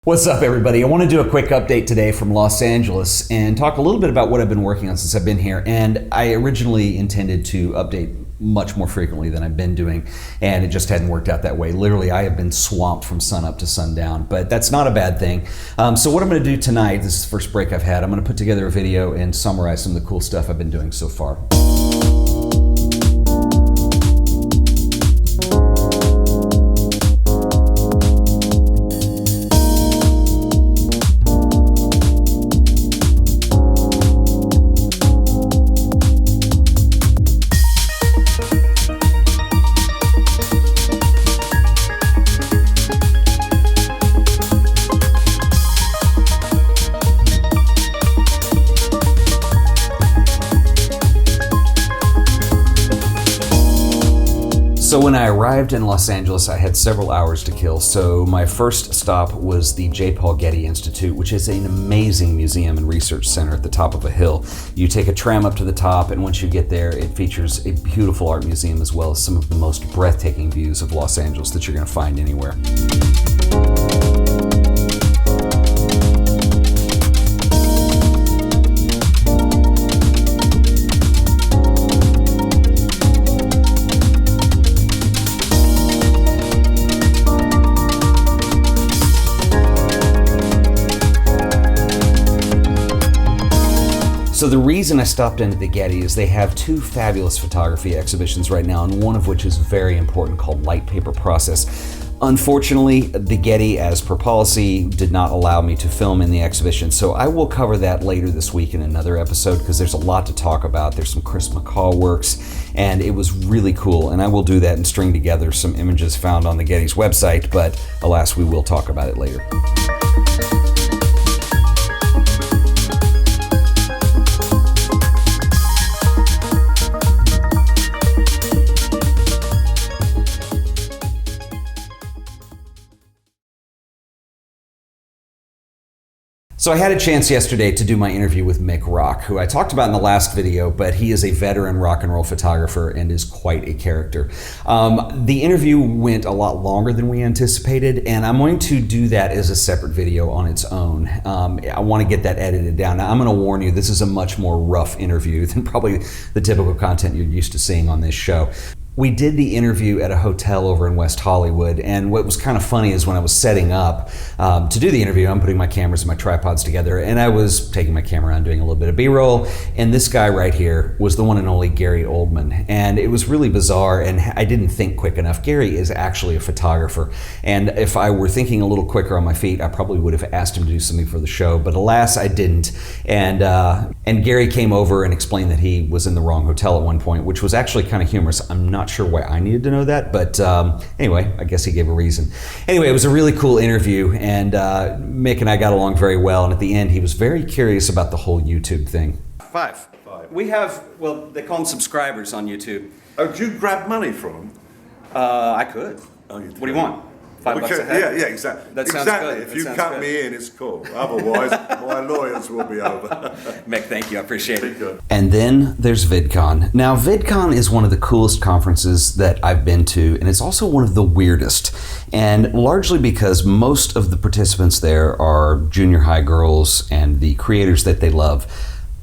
What's up, everybody? I want to do a quick update today from Los Angeles and talk a little bit about what I've been working on since I've been here. And I originally intended to update much more frequently than I've been doing, and it just hadn't worked out that way. Literally, I have been swamped from sunup to sundown, but that's not a bad thing. So what I'm going to do tonight, this is the first break I've had, I'm going to put together a video and summarize some of the cool stuff I've been doing so far. So when I arrived in Los Angeles, I had several hours to kill. So my first stop was the J. Paul Getty Institute, which is an amazing museum and research center at the top of a hill. You take a tram up to the top, and once you get there, it features a beautiful art museum as well as some of the most breathtaking views of Los Angeles that you're going to find anywhere. So the reason I stopped into the Getty is they have two fabulous photography exhibitions right now, and one of which is very important called Light Paper Process. Unfortunately, the Getty, as per policy, did not allow me to film in the exhibition, so I will cover that later this week in another episode because there's a lot to talk about. There's some Chris McCaw works, and it was really cool, and I will do that and string together some images found on the Getty's website, but alas, we will talk about it later. So I had a chance yesterday to do my interview with Mick Rock, who I talked about in the last video, but he is a veteran rock and roll photographer and is quite a character. The interview went a lot longer than we anticipated, and I'm going to do that as a separate video on its own. I want to get that edited down. Now, I'm going to warn you, this is a much more rough interview than probably the typical content you're used to seeing on this show. We did the interview at a hotel over in West Hollywood, and what was kind of funny is when I was setting up to do the interview, I'm putting my cameras and my tripods together, and I was taking my camera and doing a little bit of B-roll, and this guy right here was the one and only Gary Oldman, and it was really bizarre, and I didn't think quick enough. Gary is actually a photographer, and if I were thinking a little quicker on my feet, I probably would have asked him to do something for the show, but alas, I didn't, and Gary came over and explained that he was in the wrong hotel at one point, which was actually kind of humorous. I'm not sure why I needed to know that, but anyway, I guess he gave a reason. Anyway, it was a really cool interview, and Mick and I got along very well, and at the end, he was very curious about the whole YouTube thing. Five. We have, well, they call them subscribers on YouTube. Oh, do you grab money from them? I could. Oh, you What do you want? $5 a head? Yeah, exactly. That sounds exactly. good. If you cut me in, it's cool. Otherwise, my lawyers will be over. Mick, thank you. I appreciate it. Good. And then there's Vidcon. Now, Vidcon is one of the coolest conferences that I've been to, and it's also one of the weirdest. And largely because most of the participants there are junior high girls and the creators that they love.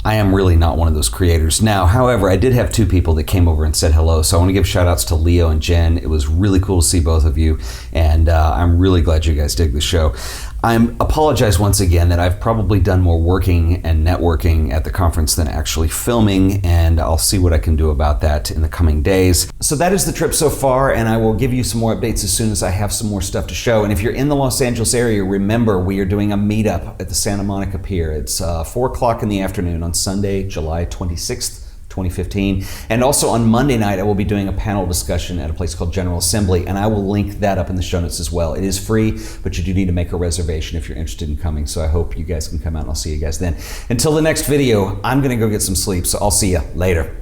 I am really not one of those creators. Now, however, I did have two people that came over and said hello, so I want to give shout outs to Leo and Jen. It was really cool to see both of you, and I'm really glad you guys dig the show. I apologize once again that I've probably done more working and networking at the conference than actually filming, and I'll see what I can do about that in the coming days. So that is the trip so far, and I will give you some more updates as soon as I have some more stuff to show. And if you're in the Los Angeles area, remember we are doing a meetup at the Santa Monica Pier. It's 4 o'clock in the afternoon on Sunday, July 26th. 2015. And also on Monday night, I will be doing a panel discussion at a place called General Assembly, and I will link that up in the show notes as well. It is free, but you do need to make a reservation if you're interested in coming, so I hope you guys can come out, and I'll see you guys then. Until the next video, I'm gonna go get some sleep, so I'll see you later.